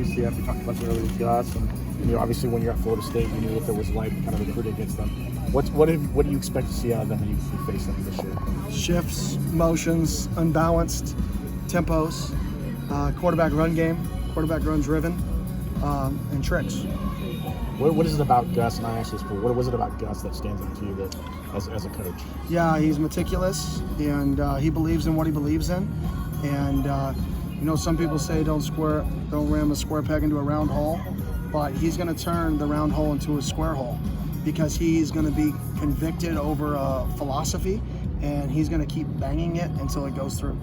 UCF, you talked about it earlier with Gus, and obviously when you're at Florida State, you knew what there was like kind of recruiting against them. What do you expect to see out of them when you face them this year? Shifts, motions, unbalanced tempos, quarterback run game, quarterback run driven, and tricks. What is it about Gus, and I asked this before, what was it about Gus that stands out to you that as a coach? Yeah, he's meticulous, and he believes in what he believes in. And some people say don't ram a square peg into a round hole, but he's going to turn the round hole into a square hole because he's going to be convicted over a philosophy, and he's going to keep banging it until it goes through.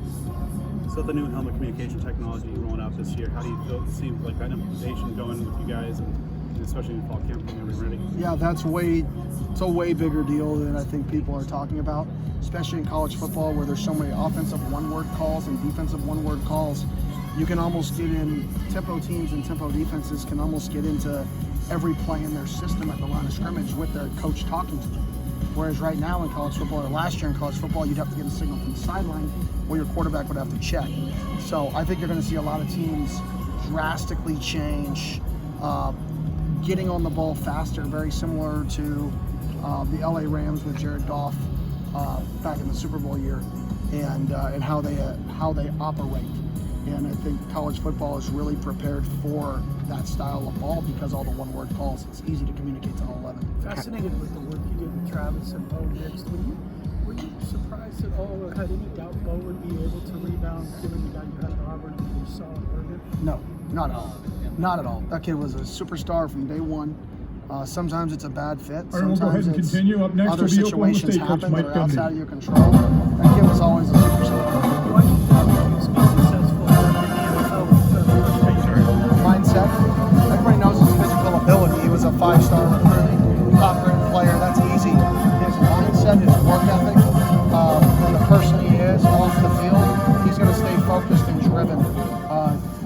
So the new helmet communication technology rolling out this year, how do you feel? It seems like that implementation going with you guys, and especially in fall camp, when you're ready. Yeah, it's a way bigger deal than I think people are talking about, especially in college football where there's so many offensive one-word calls and defensive one-word calls. You can almost get in, tempo teams and tempo defenses can almost get into every play in their system at the line of scrimmage with their coach talking to them. Whereas right now in college football, or last year in college football, you'd have to get a signal from the sideline or your quarterback would have to check. So I think you're going to see a lot of teams drastically change, getting on the ball faster, very similar to the LA Rams with Jared Goff back in the Super Bowl year, and how they operate. And I think college football is really prepared for that style of ball because all the one-word calls. It's easy to communicate to all 11. Fascinated with the work you did with Travis and Bo Nix. Were you surprised at all, or had any doubt Bo would be able to rebound given the guy you had at Auburn and you saw in Oregon? No, not at all. Not at all. That kid was a superstar from day one. Sometimes it's a bad fit. All right, we'll go ahead and continue. Up next other will be Oklahoma situations State coach happen Mike that are Gundy. outside of your control. That kid was always a superstar. Why do you think he was successful in the NFL with first base? Mindset. Everybody knows his physical ability. He was a 5-star recruit, top-ranked player. That's easy. His mindset, his work ethic, and the person he is off the field, he's going to stay focused and driven.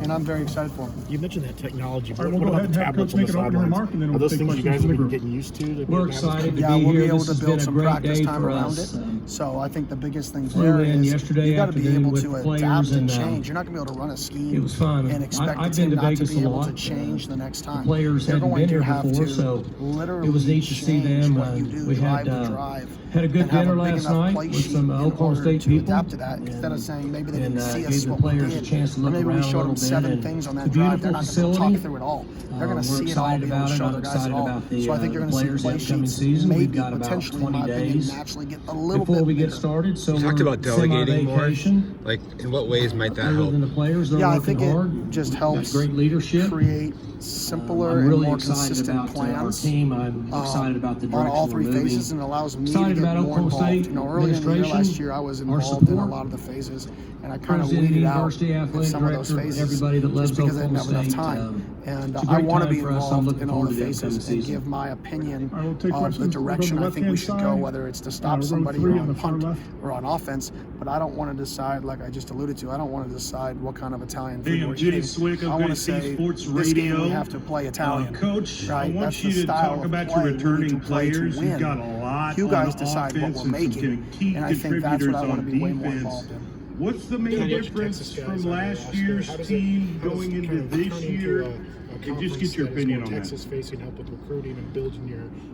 And I'm very excited for him. You mentioned that technology. All right, What we'll go about ahead the and have tablets Coach on make the an opening sidelines? remark, and then Are we'll those take things you questions guys from have the been group. getting used to? We're excited to Yeah, be we'll here. be able This to has build been a some great practice day time for around us. it. So I think the biggest thing Flew there in is yesterday you got to be afternoon able with to the adapt players, and and change. You're not going to be able to run a scheme it was fun. and expect I've the been team to not to Vegas be a able lot. to change the next time. The players They're hadn't going been to here have before, to so literally it was neat to see change them. what you do, We drive had to drive, had a good and have dinner a big last enough night play with sheet some in Oklahoma order State to people. adapt to that instead of saying maybe they didn't see us Gave the what we players a did. chance to Or look maybe we around a showed little them bit. 7 And things on it's that a drive. They're beautiful not going to facility. talk through it all. They're going to We're see it all, excited be able about to it. show I'm their guys it excited all. about the So I think you're going to see players play the upcoming sheets season. We've maybe got about potentially, in 20 my opinion, days naturally get a little before bit we get bigger. started. So You talked we're about delegating more. semi-vacation. Like, in what ways might that Other help? than the players, they're Yeah, I working think hard. it just Got helps great leadership. create simpler I'm and really more excited consistent about our plans. team. I'm excited about the On direction all we're 3 moving. phases, and it allows me to Excited get about more Oklahoma involved. State Early in the year administration, last year, I was our involved in a support, lot of the phases, and I kind of President, weeded out University in Athletic some of those Director, phases everybody that loves just because I didn't have Oklahoma enough State. time. And It's a I great want to time be for us. I'm involved looking in all forward the to the phases upcoming and season. give my opinion All right, we'll take of the questions. We'll go to direction the I think we left-hand should go, side. whether it's to stop row somebody 3 on on the far punt left. or on offense. But I don't want to decide, like I just alluded to, I don't want to decide what kind of Italian food Hey, we're I'm Jay eating. Swick I of want to State say Sports this game Radio. we have to play Italian. Coach, right? I want That's you the to style talk of about play your we need returning to play to players. win. You've got a lot You guys on decide what offense we're and some making, key and I think that's what I contributors want to be on way more defense. involved in. What's the main difference from last year's team going into this year? And just get your opinion on that. Texas facing help with recruiting and building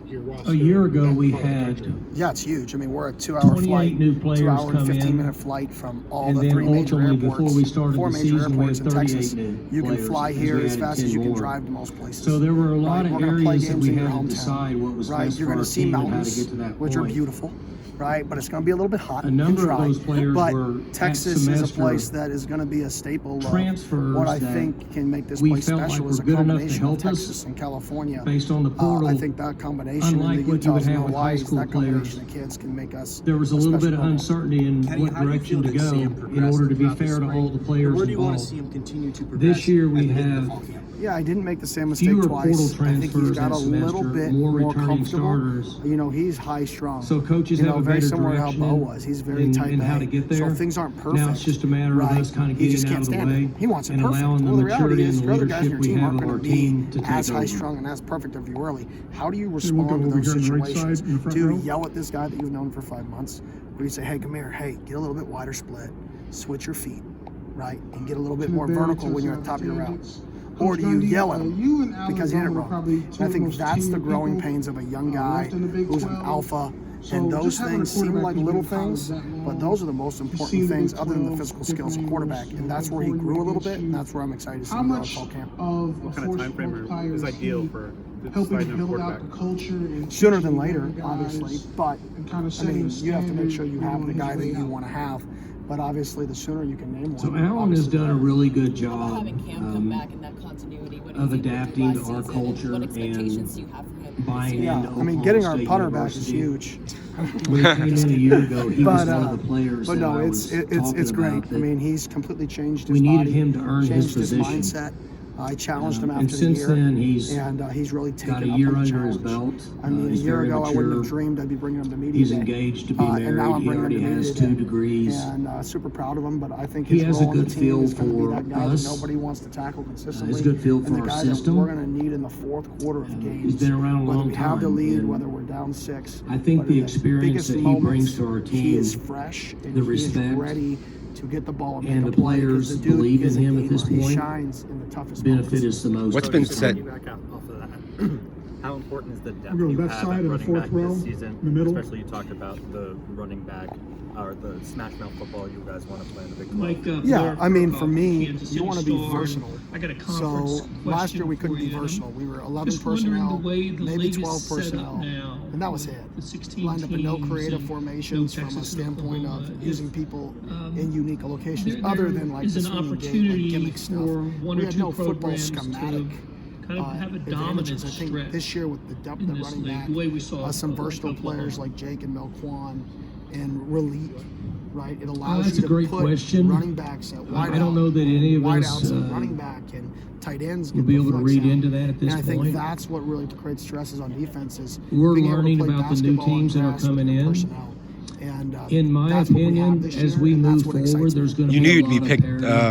your roster. A year ago, we had Yeah, it's huge. I mean, we're a 2-hour 28 flight, new players 2 hour and come in. 15-minute flight from all And the then 3 major ultimately, airports, before we started 4 the major season, we airports had in 38 Texas. new You can players fly because here we as added fast as 10 you can more. drive to most places. So there were a lot Right, of we're gonna play areas that games we in your had to hometown. decide what was Right, best you're for going our to see team and how to mountains, get to that which are point. beautiful, right? But it's going to be a little bit hot A number and of dry. those players but were Texas at is a semester place that is going to be a staple transfers of what I that think can make this we place felt like special were is a good enough to combination of help us Texas and California. based on the portal. I think that combination Unlike in the what you would Utahs and have with high Hawaii's, school that combination players, of kids can make us There was a little bit special of program. uncertainty in Kenny, what how do you direction feel to to see go him in progress order to be throughout the fair to all the spring? players Where do you want to involved. see him continue to progress? This year we as get into have fall camp? Yeah, I didn't make the same mistake fewer twice. portal I think he's transfers got a that little semester, bit more more returning comfortable. starters. You know, he's high strung. So coaches have a very better similar to how direction Bo was. He's very in tight how to bag. get there. So things aren't perfect. Now it's just a matter right? of us kind of He just getting out can't of the stand way it. He wants it and perfect. allowing Well, the the reality maturity is and the your other guys in leadership your we team have aren't on our going to team be to take as high over. strung and as perfect of you early. How do you we'll respond go to over those here on the right situations? side in the front Do you row. yell at this guy that you've known for 5 months? Or do you say, hey, come here, hey, get a little bit wider split, switch your feet, right? And get a little bit more vertical when you're at the top of your route. or do you yell at him because he did it wrong? And I think that's the growing pains of a young guy who's an alpha. And those things seem like little things, but those are the most important things other than the physical skills of quarterback. And that's where he grew a little bit, and that's where I'm excited to see him go in fall camp. What kind of time frame is ideal for deciding a quarterback? Sooner than later, obviously, but I mean, you have to make sure you have the guy that you want to have. But obviously, the sooner you can name one. So Alan has done a really good job having Cam come back in that continuity. What do you of think adapting last to our season, culture what expectations do you and have for him? buying Yeah, into I mean, Oklahoma getting our State punter back is University. huge. When he came in a year ago, he was one of the players But that no, I it's was talking great. about I that mean, he's completely changed his we needed body, him to earn his changed his position. mindset. I challenged him And after the since year, then, he's he's really taken got up a year on the under his challenge. belt. I mean, a He's year very ago, I wouldn't have mature. dreamed I'd be bringing him to media He's day. engaged to be And now married. I'm He bringing him already to has media 2 day. degrees. And super proud of him, but I think He his has a role on the good team feel is going to be for that guy us. that nobody wants to tackle consistently. He's a good feel and for the our guy system. that we're going to need in the fourth quarter of games. He's been around a whether long we have the time, lead, and whether we're down 6. I think but the in experience biggest that he moments, brings to our he team, is fresh and the he is respect, ready to get the ball and make the a play, because players the dude believe in is a him at this gamer. He point, shines in the toughest benefit moments. us the most. What's been said? Back off of that. How important is the depth We're going you left have side at of the running fourth back row, this season? in the middle. Especially you talked about the running back or the smash mouth football you guys want to play in the Big 12. Like, Yeah, I mean, for me, Kansas you City want to be Star. versatile. I got a conference So last year we question couldn't for be you, Adam. versatile. We were 11 Just wondering personnel, the way the maybe league 12 is set up personnel, now, and that was with it. the 16 Lined up in no teams creative and formations no from a Texas and standpoint Oklahoma. of using people Um, in unique locations, there other than like is the an swinging gate, opportunity like gimmick stuff. for one We or had two no football programs schematic. to kind of have a dominant advantages. I think stretch this year with the depth in of this running league, back, the way we saw some it versatile with players Oklahoma. like Jake and Melquan and Relique, right? It allows That's you a to great put question. running backs at wide I don't know that any of us wideouts and running back and tight ends will get be the able to flex read out. into that at this and I think point. that's what really creates stresses on defenses. We're being able to learning play about the new basketball on teams that are grass with coming your in. personnel. And, In my that's what we have opinion, this as year, we and move that's what excites forward, me. there's going to You be knew a you'd be lot of picked parity.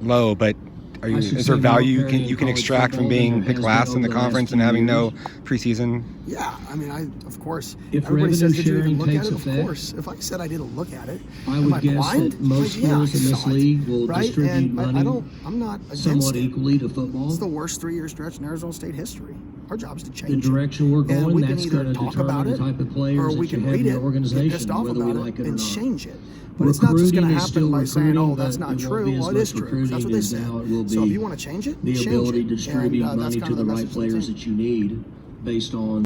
low, but I should is there say value more parity you in can college extract from football being than there picked has last been in the over the last conference few and having years. no preseason? Yeah, I mean, of course, If everybody says, revenue did you even sharing look at takes it? effect, Of course. If I said I didn't look at it, I am would I guess blind? that most Like, yeah, schools in I this saw it, league will right? distribute And money I'm not against somewhat it. equally to football. It's the worst 3-year stretch in Arizona State history. Our job is to The change direction we're it. And going, we can that's either going to talk about determine the it, type of or players we that you can have read in it, your get organization, pissed off whether we about like it, it or and not. change it. But it's not just going to Recruiting is happen still by saying, recruiting, oh, that's but not it won't true. be as Well, it is much true. That's what recruiting they as said. now it will So if be you want to change it, the change ability it. to distribute And, that's money kind to of the right message to the players team. that you need based on